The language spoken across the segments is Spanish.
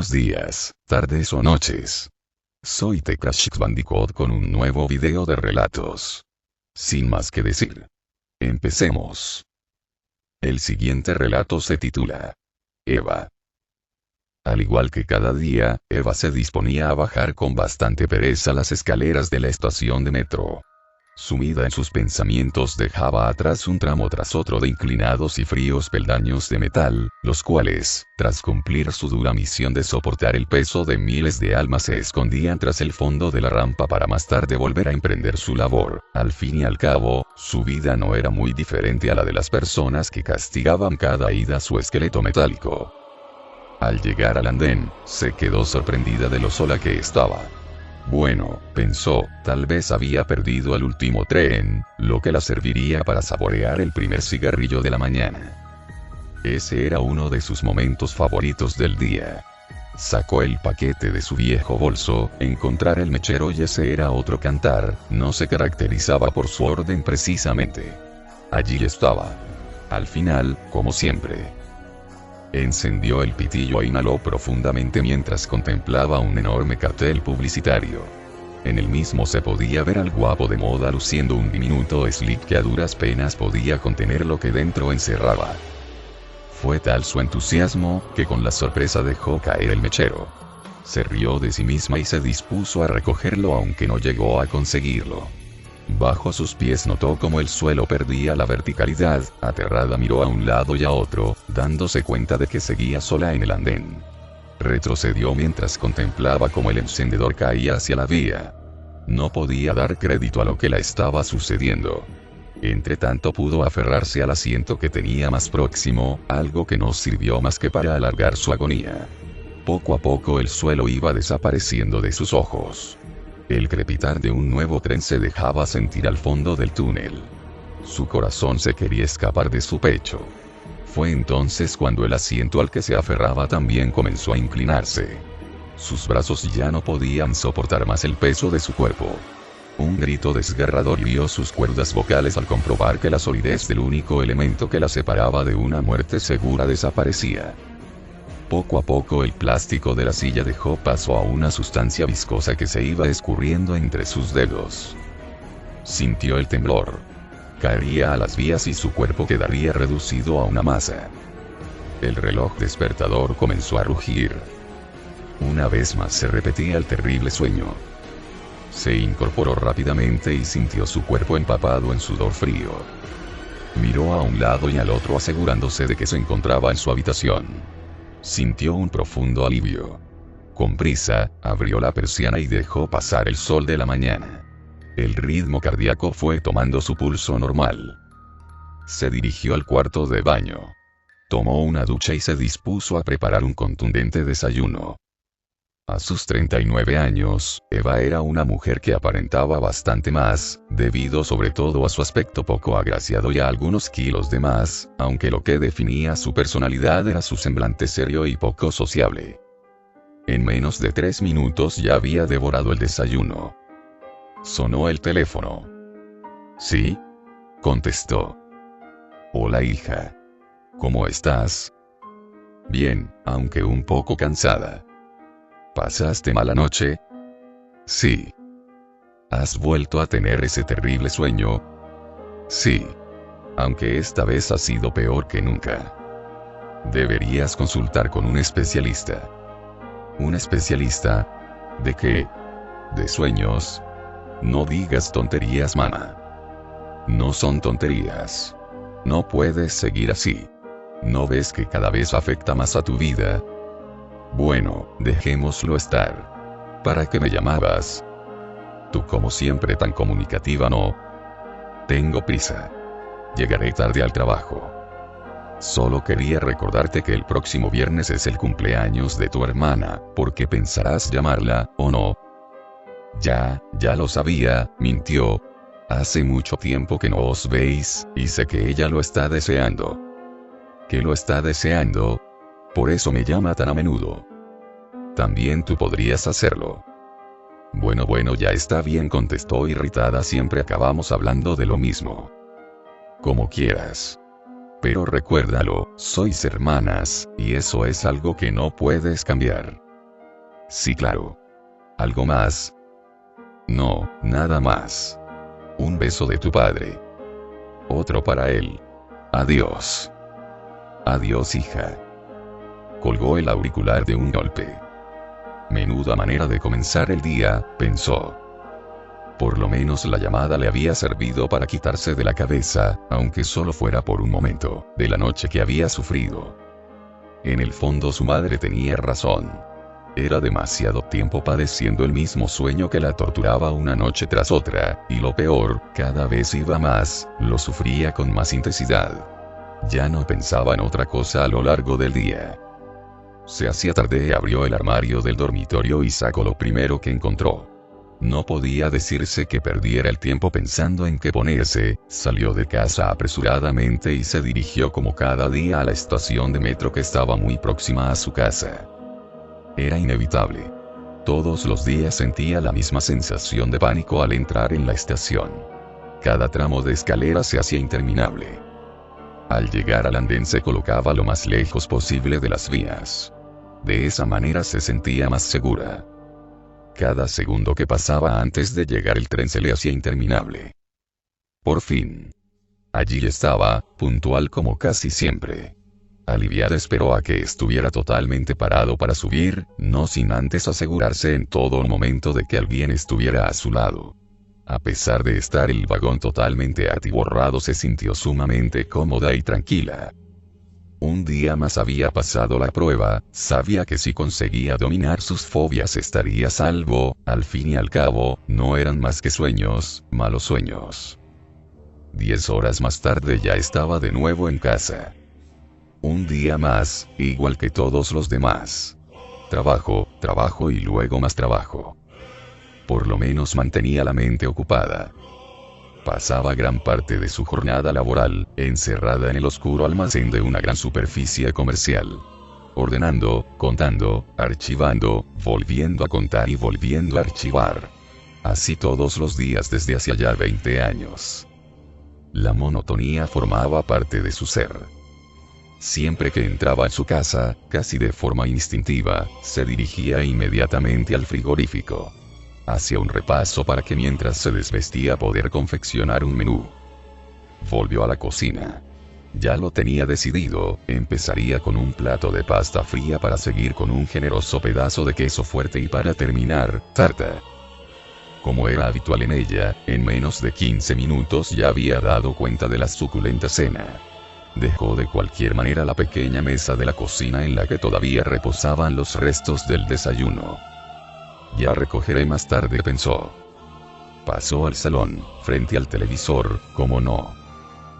buenos días, tardes o noches. Soy The Crash Bandicoot con un nuevo video de relatos. Sin más que decir, empecemos. El siguiente relato se titula Eva. Al igual que cada día, Eva se disponía a bajar con bastante pereza las escaleras de la estación de metro. Sumida en sus pensamientos dejaba atrás un tramo tras otro de inclinados y fríos peldaños de metal, los cuales, tras cumplir su dura misión de soportar el peso de miles de almas se escondían tras el fondo de la rampa para más tarde volver a emprender su labor. Al fin y al cabo, su vida no era muy diferente a la de las personas que castigaban cada ida su esqueleto metálico. Al llegar al andén, se quedó sorprendida de lo sola que estaba. Bueno, pensó, tal vez había perdido el último tren, lo que la serviría para saborear el primer cigarrillo de la mañana. Ese era uno de sus momentos favoritos del día. Sacó el paquete de su viejo bolso, encontrar el mechero y ese era otro cantar, no se caracterizaba por su orden precisamente. Allí estaba. Al final, como siempre. Encendió el pitillo e inhaló profundamente mientras contemplaba un enorme cartel publicitario. En el mismo se podía ver al guapo de moda luciendo un diminuto slip que a duras penas podía contener lo que dentro encerraba. Fue tal su entusiasmo, que con la sorpresa dejó caer el mechero. Se rió de sí misma y se dispuso a recogerlo aunque no llegó a conseguirlo. Bajo sus pies notó como el suelo perdía la verticalidad, aterrada miró a un lado y a otro, dándose cuenta de que seguía sola en el andén. Retrocedió mientras contemplaba cómo el encendedor caía hacia la vía. No podía dar crédito a lo que le estaba sucediendo. Entretanto pudo aferrarse al asiento que tenía más próximo, algo que no sirvió más que para alargar su agonía. Poco a poco el suelo iba desapareciendo de sus ojos. El crepitar de un nuevo tren se dejaba sentir al fondo del túnel. Su corazón se quería escapar de su pecho. Fue entonces cuando el asiento al que se aferraba también comenzó a inclinarse. Sus brazos ya no podían soportar más el peso de su cuerpo. Un grito desgarrador hirió sus cuerdas vocales al comprobar que la solidez del único elemento que la separaba de una muerte segura desaparecía. Poco a poco el plástico de la silla dejó paso a una sustancia viscosa que se iba escurriendo entre sus dedos. Sintió el temblor. Caería a las vías y su cuerpo quedaría reducido a una masa. El reloj despertador comenzó a rugir. Una vez más se repetía el terrible sueño. Se incorporó rápidamente y sintió su cuerpo empapado en sudor frío. Miró a un lado y al otro asegurándose de que se encontraba en su habitación. Sintió un profundo alivio. Con prisa, abrió la persiana y dejó pasar el sol de la mañana. El ritmo cardíaco fue tomando su pulso normal. Se dirigió al cuarto de baño. Tomó una ducha y se dispuso a preparar un contundente desayuno. A sus 39 años, Eva era una mujer que aparentaba bastante más, debido sobre todo a su aspecto poco agraciado y a algunos kilos de más, aunque lo que definía su personalidad era su semblante serio y poco sociable. En menos de 3 minutos ya había devorado el desayuno. Sonó el teléfono. ¿Sí? Contestó. Hola hija. ¿Cómo estás? Bien, aunque un poco cansada. ¿Pasaste mala noche? Sí. ¿Has vuelto a tener ese terrible sueño? Sí. Aunque esta vez ha sido peor que nunca. Deberías consultar con un especialista. ¿Un especialista? ¿De qué? ¿De sueños? No digas tonterías, mamá. No son tonterías. No puedes seguir así. ¿No ves que cada vez afecta más a tu vida? Bueno, dejémoslo estar. ¿Para qué me llamabas? Tú como siempre tan comunicativa, ¿no? Tengo prisa. Llegaré tarde al trabajo. Solo quería recordarte que el próximo viernes es el cumpleaños de tu hermana, porque pensarás llamarla, ¿o no? Ya lo sabía, mintió. Hace mucho tiempo que no os veis, y sé que ella lo está deseando. ¿Qué lo está deseando? Por eso me llama tan a menudo. También tú podrías hacerlo. Bueno, ya está bien, contestó irritada, siempre acabamos hablando de lo mismo. Como quieras. Pero recuérdalo, sois hermanas, y eso es algo que no puedes cambiar. Sí, claro. ¿Algo más? No, nada más. Un beso de tu padre. Otro para él. Adiós. Adiós, hija. Colgó el auricular de un golpe. Menuda manera de comenzar el día, pensó. Por lo menos la llamada le había servido para quitarse de la cabeza, aunque solo fuera por un momento, de la noche que había sufrido. En el fondo su madre tenía razón. Era demasiado tiempo padeciendo el mismo sueño que la torturaba una noche tras otra, y lo peor, cada vez iba más, lo sufría con más intensidad. Ya no pensaba en otra cosa a lo largo del día. Se hacía tarde, abrió el armario del dormitorio y sacó lo primero que encontró. No podía decirse que perdiera el tiempo pensando en qué ponerse, salió de casa apresuradamente y se dirigió como cada día a la estación de metro que estaba muy próxima a su casa. Era inevitable. Todos los días sentía la misma sensación de pánico al entrar en la estación. Cada tramo de escalera se hacía interminable. Al llegar al andén se colocaba lo más lejos posible de las vías. De esa manera se sentía más segura. Cada segundo que pasaba antes de llegar el tren se le hacía interminable. Por fin. Allí estaba, puntual como casi siempre. Aliviada esperó a que estuviera totalmente parado para subir, no sin antes asegurarse en todo momento de que alguien estuviera a su lado. A pesar de estar el vagón totalmente atiborrado, se sintió sumamente cómoda y tranquila. Un día más había pasado la prueba, sabía que si conseguía dominar sus fobias estaría a salvo, al fin y al cabo, no eran más que sueños, malos sueños. 10 horas más tarde ya estaba de nuevo en casa. Un día más, igual que todos los demás. Trabajo, trabajo y luego más trabajo. Por lo menos mantenía la mente ocupada. Pasaba gran parte de su jornada laboral, encerrada en el oscuro almacén de una gran superficie comercial. Ordenando, contando, archivando, volviendo a contar y volviendo a archivar. Así todos los días desde hacía ya 20 años. La monotonía formaba parte de su ser. Siempre que entraba en su casa, casi de forma instintiva, se dirigía inmediatamente al frigorífico. Hacía un repaso para que mientras se desvestía poder confeccionar un menú. Volvió a la cocina. Ya lo tenía decidido, empezaría con un plato de pasta fría para seguir con un generoso pedazo de queso fuerte y para terminar, tarta. Como era habitual en ella, en menos de 15 minutos ya había dado cuenta de la suculenta cena. Dejó de cualquier manera la pequeña mesa de la cocina en la que todavía reposaban los restos del desayuno. Ya recogeré más tarde, pensó. Pasó al salón, frente al televisor, como no.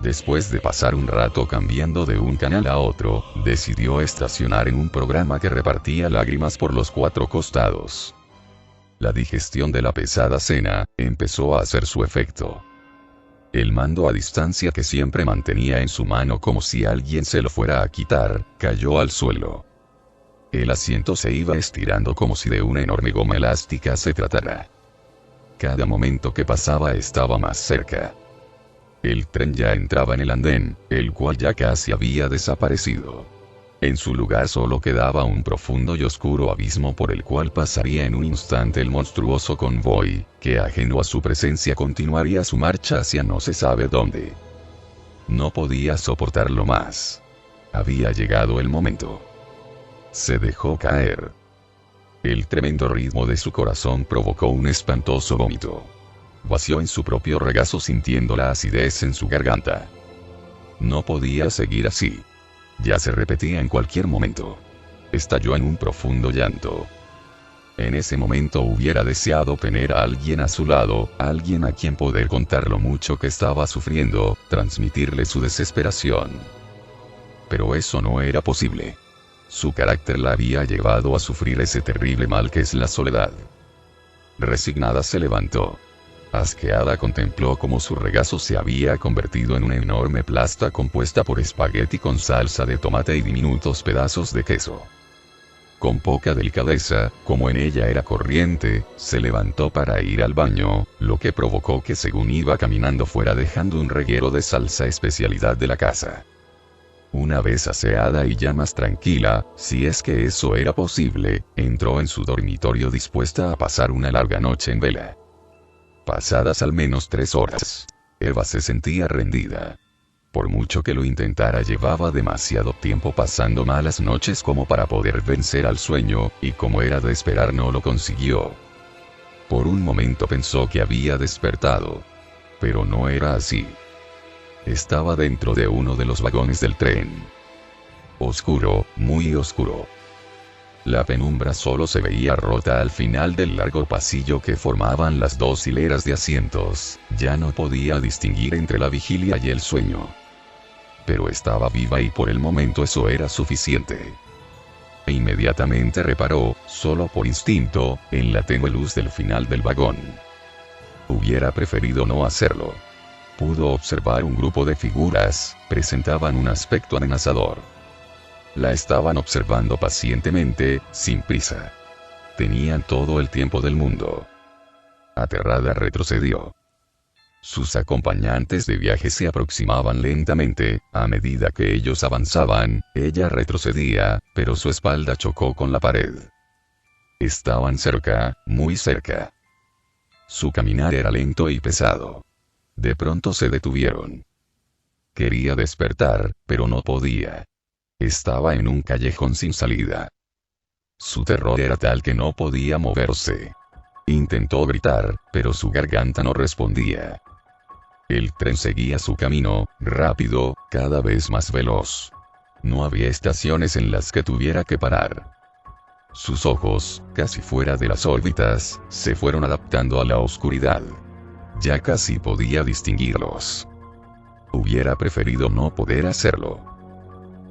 Después de pasar un rato cambiando de un canal a otro, decidió estacionar en un programa que repartía lágrimas por los 4 costados. La digestión de la pesada cena empezó a hacer su efecto. El mando a distancia que siempre mantenía en su mano como si alguien se lo fuera a quitar, cayó al suelo. El asiento se iba estirando como si de una enorme goma elástica se tratara. Cada momento que pasaba estaba más cerca. El tren ya entraba en el andén, el cual ya casi había desaparecido. En su lugar solo quedaba un profundo y oscuro abismo por el cual pasaría en un instante el monstruoso convoy, que ajeno a su presencia continuaría su marcha hacia no se sabe dónde. No podía soportarlo más. Había llegado el momento. Se dejó caer. El tremendo ritmo de su corazón provocó un espantoso vómito. Vació en su propio regazo sintiendo la acidez en su garganta. No podía seguir así. Ya se repetía en cualquier momento. Estalló en un profundo llanto. En ese momento hubiera deseado tener a alguien a su lado, alguien a quien poder contar lo mucho que estaba sufriendo, transmitirle su desesperación. Pero eso no era posible. Su carácter la había llevado a sufrir ese terrible mal que es la soledad. Resignada se levantó. Asqueada contempló cómo su regazo se había convertido en una enorme plasta compuesta por espagueti con salsa de tomate y diminutos pedazos de queso. Con poca delicadeza, como en ella era corriente, se levantó para ir al baño, lo que provocó que según iba caminando fuera dejando un reguero de salsa especialidad de la casa. Una vez aseada y ya más tranquila, si es que eso era posible, entró en su dormitorio dispuesta a pasar una larga noche en vela. Pasadas al menos 3 horas, Eva se sentía rendida. Por mucho que lo intentara, llevaba demasiado tiempo pasando malas noches como para poder vencer al sueño, y como era de esperar no lo consiguió. Por un momento pensó que había despertado. Pero no era así. Estaba dentro de uno de los vagones del tren. Oscuro, muy oscuro. La penumbra solo se veía rota al final del largo pasillo que formaban las 2 hileras de asientos. Ya no podía distinguir entre la vigilia y el sueño. Pero estaba viva y por el momento eso era suficiente. E inmediatamente reparó, solo por instinto, en la tenue luz del final del vagón. Hubiera preferido no hacerlo. Pudo observar un grupo de figuras, presentaban un aspecto amenazador. La estaban observando pacientemente, sin prisa. Tenían todo el tiempo del mundo. Aterrada retrocedió. Sus acompañantes de viaje se aproximaban lentamente. A medida que ellos avanzaban, ella retrocedía, pero su espalda chocó con la pared. Estaban cerca, muy cerca. Su caminar era lento y pesado. De pronto se detuvieron. Quería despertar, pero no podía. Estaba en un callejón sin salida. Su terror era tal que no podía moverse. Intentó gritar, pero su garganta no respondía. El tren seguía su camino, rápido, cada vez más veloz. No había estaciones en las que tuviera que parar. Sus ojos, casi fuera de las órbitas, se fueron adaptando a la oscuridad. Ya casi podía distinguirlos. Hubiera preferido no poder hacerlo.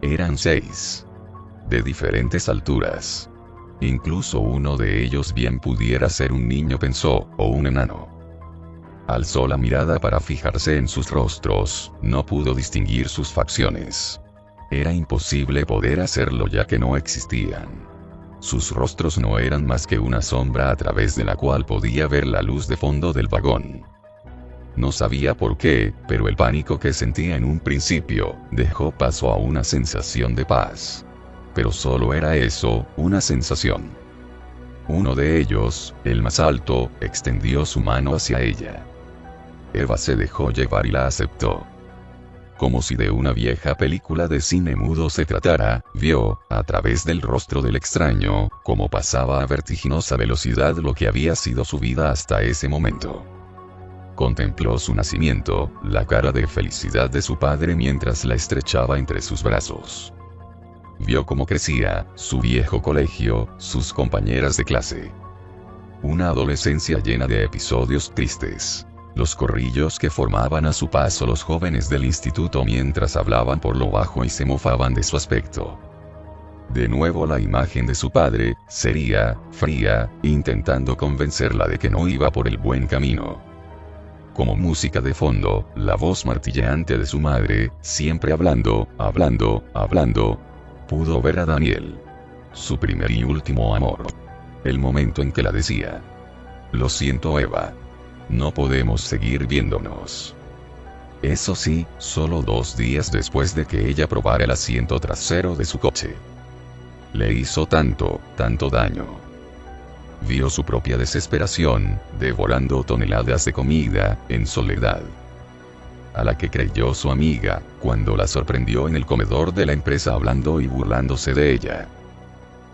Eran 6. De diferentes alturas. Incluso uno de ellos bien pudiera ser un niño, pensó, o un enano. Alzó la mirada para fijarse en sus rostros, no pudo distinguir sus facciones. Era imposible poder hacerlo ya que no existían. Sus rostros no eran más que una sombra a través de la cual podía ver la luz de fondo del vagón. No sabía por qué, pero el pánico que sentía en un principio, dejó paso a una sensación de paz. Pero solo era eso, una sensación. Uno de ellos, el más alto, extendió su mano hacia ella. Eva se dejó llevar y la aceptó. Como si de una vieja película de cine mudo se tratara, vio, a través del rostro del extraño, cómo pasaba a vertiginosa velocidad lo que había sido su vida hasta ese momento. Contempló su nacimiento, la cara de felicidad de su padre mientras la estrechaba entre sus brazos. Vio cómo crecía, su viejo colegio, sus compañeras de clase. Una adolescencia llena de episodios tristes. Los corrillos que formaban a su paso los jóvenes del instituto mientras hablaban por lo bajo y se mofaban de su aspecto. De nuevo la imagen de su padre, seria, fría, intentando convencerla de que no iba por el buen camino. Como música de fondo, la voz martilleante de su madre, siempre hablando, pudo ver a Daniel. Su primer y último amor. El momento en que la decía: "Lo siento, Eva. No podemos seguir viéndonos". Eso sí, solo 2 días después de que ella probara el asiento trasero de su coche. Le hizo tanto daño. Vio su propia desesperación, devorando toneladas de comida, en soledad. A la que creyó su amiga, cuando la sorprendió en el comedor de la empresa hablando y burlándose de ella.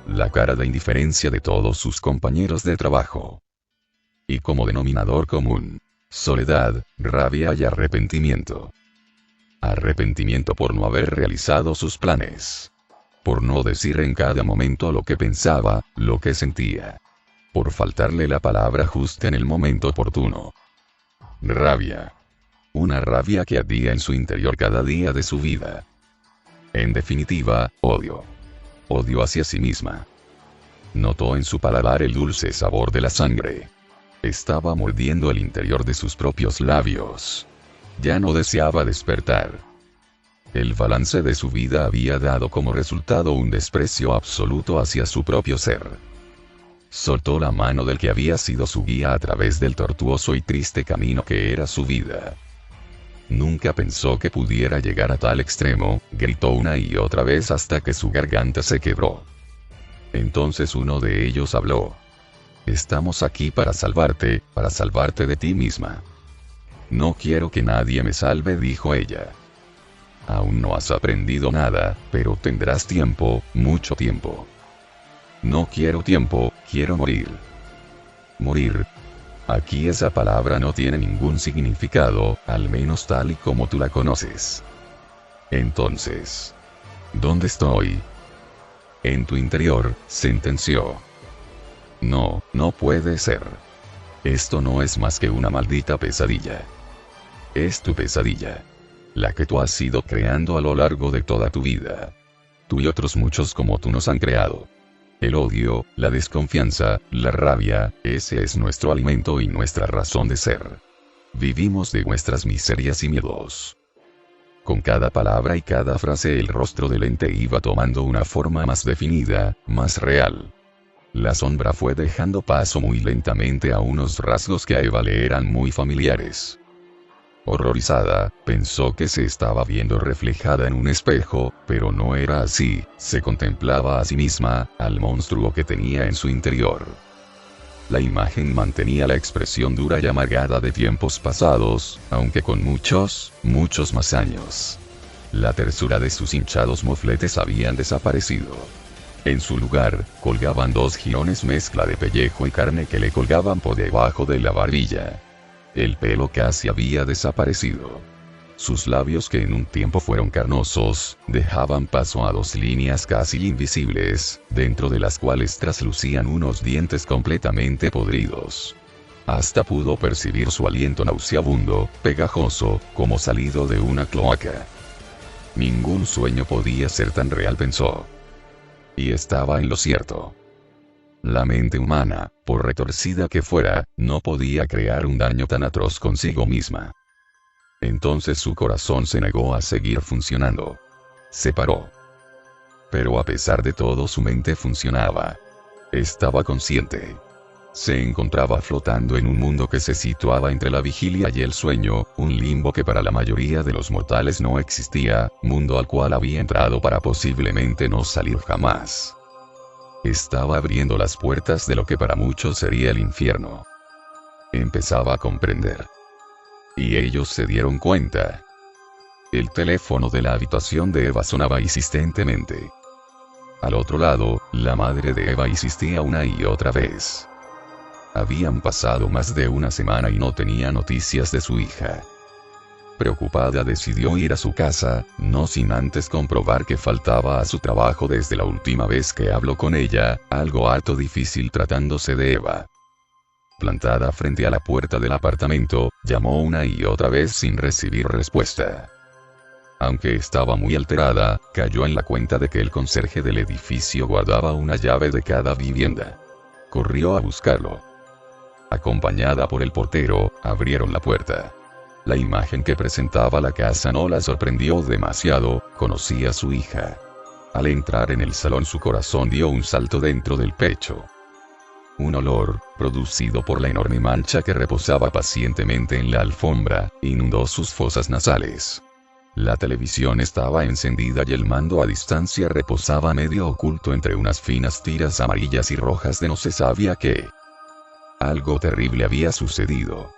La cara de indiferencia de todos sus compañeros de trabajo. Y como denominador común, soledad, rabia y arrepentimiento. Arrepentimiento por no haber realizado sus planes. Por no decir en cada momento lo que pensaba, lo que sentía. Por faltarle la palabra justa en el momento oportuno. Rabia. Una rabia que ardía en su interior cada día de su vida. En definitiva, odio. Odio hacia sí misma. Notó en su paladar el dulce sabor de la sangre. Estaba mordiendo el interior de sus propios labios. Ya no deseaba despertar. El balance de su vida había dado como resultado un desprecio absoluto hacia su propio ser. Soltó la mano del que había sido su guía a través del tortuoso y triste camino que era su vida. Nunca pensó que pudiera llegar a tal extremo, gritó una y otra vez hasta que su garganta se quebró. Entonces uno de ellos habló. Estamos aquí para salvarte de ti misma. No quiero que nadie me salve, dijo ella. Aún no has aprendido nada, pero tendrás tiempo, mucho tiempo. No quiero tiempo, quiero morir. Morir. Aquí esa palabra no tiene ningún significado, al menos tal y como tú la conoces. Entonces, ¿dónde estoy? En tu interior, sentenció. No, no puede ser. Esto no es más que una maldita pesadilla. Es tu pesadilla. La que tú has ido creando a lo largo de toda tu vida. Tú y otros muchos como tú nos han creado. El odio, la desconfianza, la rabia, ese es nuestro alimento y nuestra razón de ser. Vivimos de nuestras miserias y miedos. Con cada palabra y cada frase el rostro del ente iba tomando una forma más definida, más real. La sombra fue dejando paso muy lentamente a unos rasgos que a Eva le eran muy familiares. Horrorizada, pensó que se estaba viendo reflejada en un espejo, pero no era así, se contemplaba a sí misma, al monstruo que tenía en su interior. La imagen mantenía la expresión dura y amargada de tiempos pasados, aunque con muchos, muchos más años. La tersura de sus hinchados mofletes habían desaparecido. En su lugar, colgaban dos jirones mezcla de pellejo y carne que le colgaban por debajo de la barbilla. El pelo casi había desaparecido. Sus labios, que en un tiempo fueron carnosos, dejaban paso a dos líneas casi invisibles, dentro de las cuales traslucían unos dientes completamente podridos. Hasta pudo percibir su aliento nauseabundo, pegajoso, como salido de una cloaca. Ningún sueño podía ser tan real, pensó. Y estaba en lo cierto. La mente humana, por retorcida que fuera, no podía crear un daño tan atroz consigo misma. Entonces su corazón se negó a seguir funcionando. Se paró. Pero a pesar de todo su mente funcionaba. Estaba consciente. Se encontraba flotando en un mundo que se situaba entre la vigilia y el sueño, un limbo que para la mayoría de los mortales no existía, mundo al cual había entrado para posiblemente no salir jamás. Estaba abriendo las puertas de lo que para muchos sería el infierno. Empezaba a comprender. Y ellos se dieron cuenta. El teléfono de la habitación de Eva sonaba insistentemente. Al otro lado, la madre de Eva insistía una y otra vez. Habían pasado más de una semana y no tenía noticias de su hija. Preocupada decidió ir a su casa, no sin antes comprobar que faltaba a su trabajo desde la última vez que habló con ella, algo harto difícil tratándose de Eva. Plantada frente a la puerta del apartamento, llamó una y otra vez sin recibir respuesta. Aunque estaba muy alterada, cayó en la cuenta de que el conserje del edificio guardaba una llave de cada vivienda. Corrió a buscarlo. Acompañada por el portero, abrieron la puerta. La imagen que presentaba la casa no la sorprendió demasiado, conocía a su hija. Al entrar en el salón su corazón dio un salto dentro del pecho. Un olor, producido por la enorme mancha que reposaba pacientemente en la alfombra, inundó sus fosas nasales. La televisión estaba encendida y el mando a distancia reposaba medio oculto entre unas finas tiras amarillas y rojas de no se sabía qué. Algo terrible había sucedido.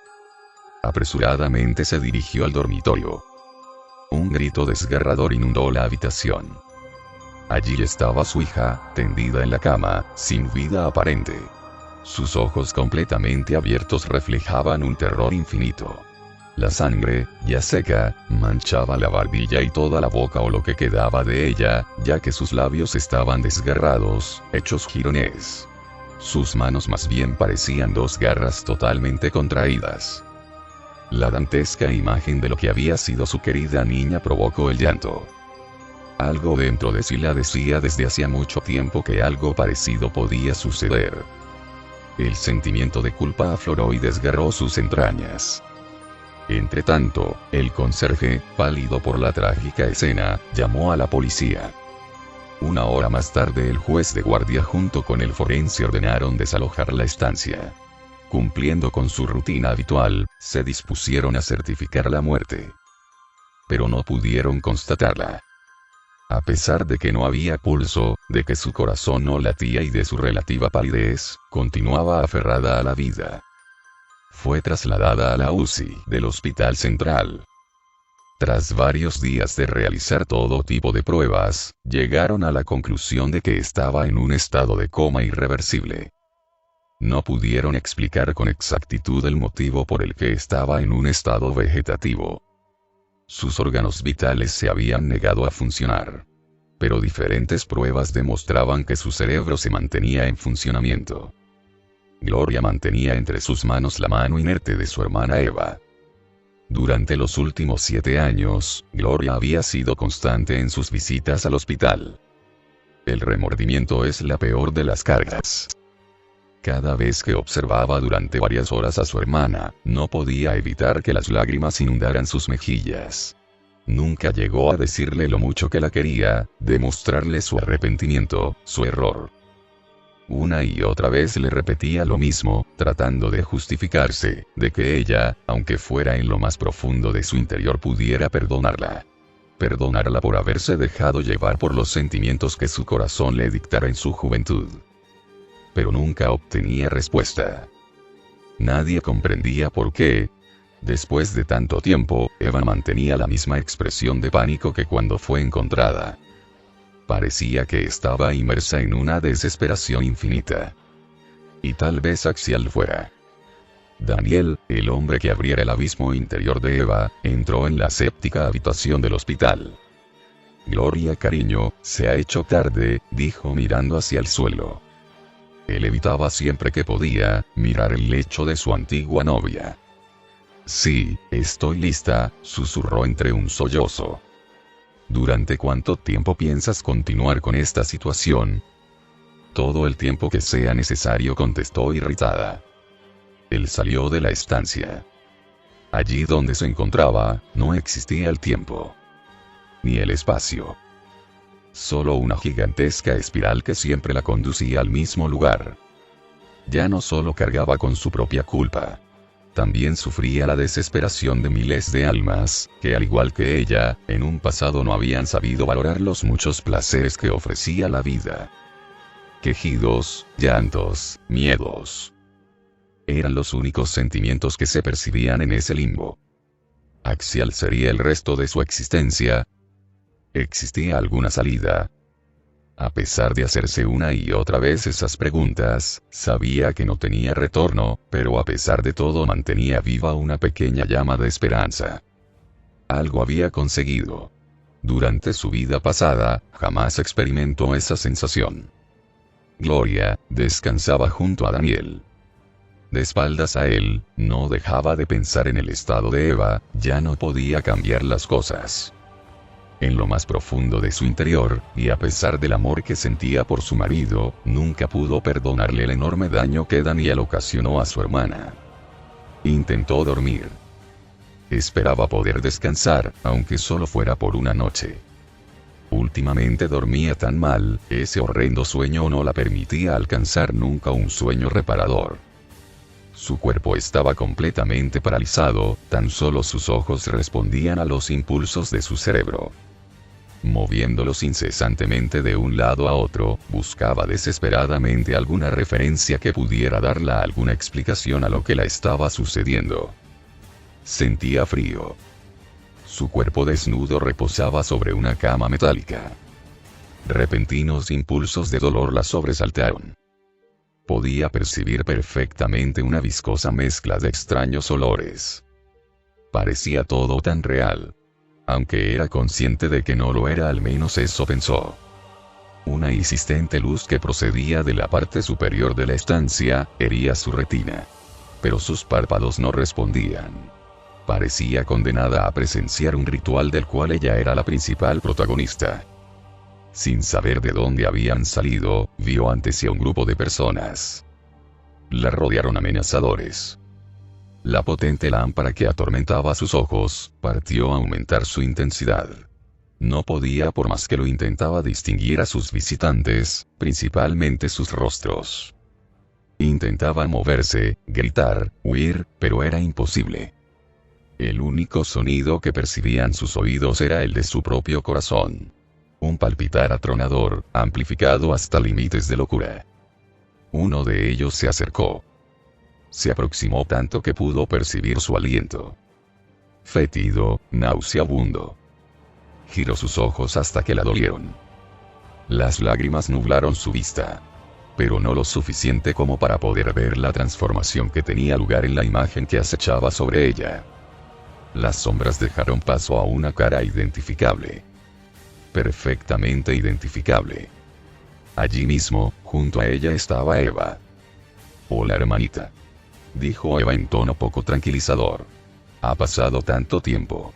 Apresuradamente se dirigió al dormitorio. Un grito desgarrador inundó la habitación. Allí estaba su hija, tendida en la cama, sin vida aparente. Sus ojos completamente abiertos reflejaban un terror infinito. La sangre, ya seca, manchaba la barbilla y toda la boca o lo que quedaba de ella, ya que sus labios estaban desgarrados, hechos jirones. Sus manos más bien parecían dos garras totalmente contraídas. La dantesca imagen de lo que había sido su querida niña provocó el llanto. Algo dentro de sí la decía desde hacía mucho tiempo que algo parecido podía suceder. El sentimiento de culpa afloró y desgarró sus entrañas. Entretanto, el conserje, pálido por la trágica escena, llamó a la policía. Una hora más tarde el juez de guardia junto con el forense ordenaron desalojar la estancia. Cumpliendo con su rutina habitual, se dispusieron a certificar la muerte. pero no pudieron constatarla. A pesar de que no había pulso, de que su corazón no latía y de su relativa palidez, continuaba aferrada a la vida. Fue trasladada a la UCI del Hospital Central. Tras varios días de realizar todo tipo de pruebas, llegaron a la conclusión de que estaba en un estado de coma irreversible. No pudieron explicar con exactitud el motivo por el que estaba en un estado vegetativo. Sus órganos vitales se habían negado a funcionar. Pero diferentes pruebas demostraban que su cerebro se mantenía en funcionamiento. Gloria mantenía entre sus manos la mano inerte de su hermana Eva. Durante los últimos 7 años, Gloria había sido constante en sus visitas al hospital. El remordimiento es la peor de las cargas. Cada vez que observaba durante varias horas a su hermana, no podía evitar que las lágrimas inundaran sus mejillas. Nunca llegó a decirle lo mucho que la quería, demostrarle su arrepentimiento, su error. Una y otra vez le repetía lo mismo, tratando de justificarse, de que ella, aunque fuera en lo más profundo de su interior, pudiera perdonarla. Perdonarla por haberse dejado llevar por los sentimientos que su corazón le dictara en su juventud. Pero nunca obtenía respuesta. Nadie comprendía por qué. Después de tanto tiempo, Eva mantenía la misma expresión de pánico que cuando fue encontrada. Parecía que estaba inmersa en una desesperación infinita. Y tal vez Axial fuera. Daniel, el hombre que abriera el abismo interior de Eva, entró en la séptica habitación del hospital. Gloria, cariño, se ha hecho tarde, dijo mirando hacia el suelo. Él evitaba siempre que podía, mirar el lecho de su antigua novia. Sí, estoy lista, susurró entre un sollozo. ¿Durante cuánto tiempo piensas continuar con esta situación? Todo el tiempo que sea necesario, contestó irritada. Él salió de la estancia. Allí donde se encontraba, no existía el tiempo. Ni el espacio. Solo una gigantesca espiral que siempre la conducía al mismo lugar. Ya no solo cargaba con su propia culpa. También sufría la desesperación de miles de almas, que al igual que ella, en un pasado no habían sabido valorar los muchos placeres que ofrecía la vida. Quejidos, llantos, miedos. Eran los únicos sentimientos que se percibían en ese limbo. Axial sería el resto de su existencia. ¿Existía alguna salida? A pesar de hacerse una y otra vez esas preguntas, sabía que no tenía retorno, pero a pesar de todo mantenía viva una pequeña llama de esperanza. Algo había conseguido. Durante su vida pasada, jamás experimentó esa sensación. Gloria descansaba junto a Daniel. De espaldas a él, no dejaba de pensar en el estado de Eva, ya no podía cambiar las cosas. En lo más profundo de su interior, y a pesar del amor que sentía por su marido, nunca pudo perdonarle el enorme daño que Daniel ocasionó a su hermana. Intentó dormir. Esperaba poder descansar, aunque solo fuera por una noche. Últimamente dormía tan mal, ese horrendo sueño no la permitía alcanzar nunca un sueño reparador. Su cuerpo estaba completamente paralizado, tan solo sus ojos respondían a los impulsos de su cerebro. Moviéndolos incesantemente de un lado a otro, buscaba desesperadamente alguna referencia que pudiera darle alguna explicación a lo que le estaba sucediendo. Sentía frío. Su cuerpo desnudo reposaba sobre una cama metálica. Repentinos impulsos de dolor la sobresaltaron. Podía percibir perfectamente una viscosa mezcla de extraños olores. Parecía todo tan real. Aunque era consciente de que no lo era, al menos eso pensó. Una insistente luz que procedía de la parte superior de la estancia, hería su retina. Pero sus párpados no respondían. Parecía condenada a presenciar un ritual del cual ella era la principal protagonista. Sin saber de dónde habían salido, vio ante sí a un grupo de personas. La rodearon amenazadores. La potente lámpara que atormentaba sus ojos, partió a aumentar su intensidad. No podía, por más que lo intentaba, distinguir a sus visitantes, principalmente sus rostros. Intentaba moverse, gritar, huir, pero era imposible. El único sonido que percibían sus oídos era el de su propio corazón. Un palpitar atronador, amplificado hasta límites de locura. Uno de ellos se acercó. Se aproximó tanto que pudo percibir su aliento. Fétido, nauseabundo. Giró sus ojos hasta que la dolieron. Las lágrimas nublaron su vista. Pero no lo suficiente como para poder ver la transformación que tenía lugar en la imagen que acechaba sobre ella. Las sombras dejaron paso a una cara identificable. Perfectamente identificable. Allí mismo, junto a ella estaba Eva. «Hola hermanita», dijo Eva en tono poco tranquilizador. «Ha pasado tanto tiempo».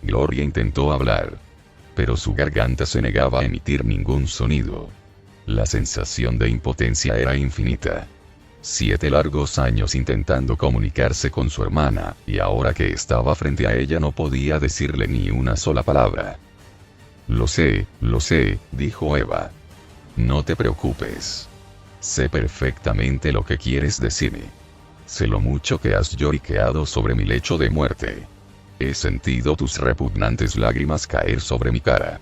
Gloria intentó hablar, pero su garganta se negaba a emitir ningún sonido. La sensación de impotencia era infinita. 7 largos años intentando comunicarse con su hermana, y ahora que estaba frente a ella no podía decirle ni una sola palabra. Lo sé, dijo Eva. No te preocupes. Sé perfectamente lo que quieres decirme. Sé lo mucho que has lloriqueado sobre mi lecho de muerte. He sentido tus repugnantes lágrimas caer sobre mi cara.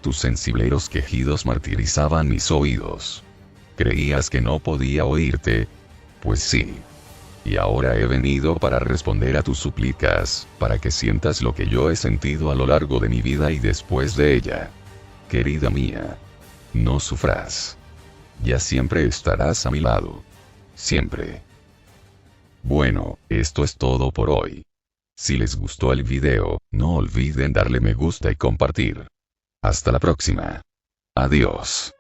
Tus sensibleros quejidos martirizaban mis oídos. ¿Creías que no podía oírte? Pues sí. Y ahora he venido para responder a tus súplicas, para que sientas lo que yo he sentido a lo largo de mi vida y después de ella. Querida mía, no sufras. Ya siempre estarás a mi lado. Siempre. Bueno, esto es todo por hoy. Si les gustó el video, no olviden darle me gusta y compartir. Hasta la próxima. Adiós.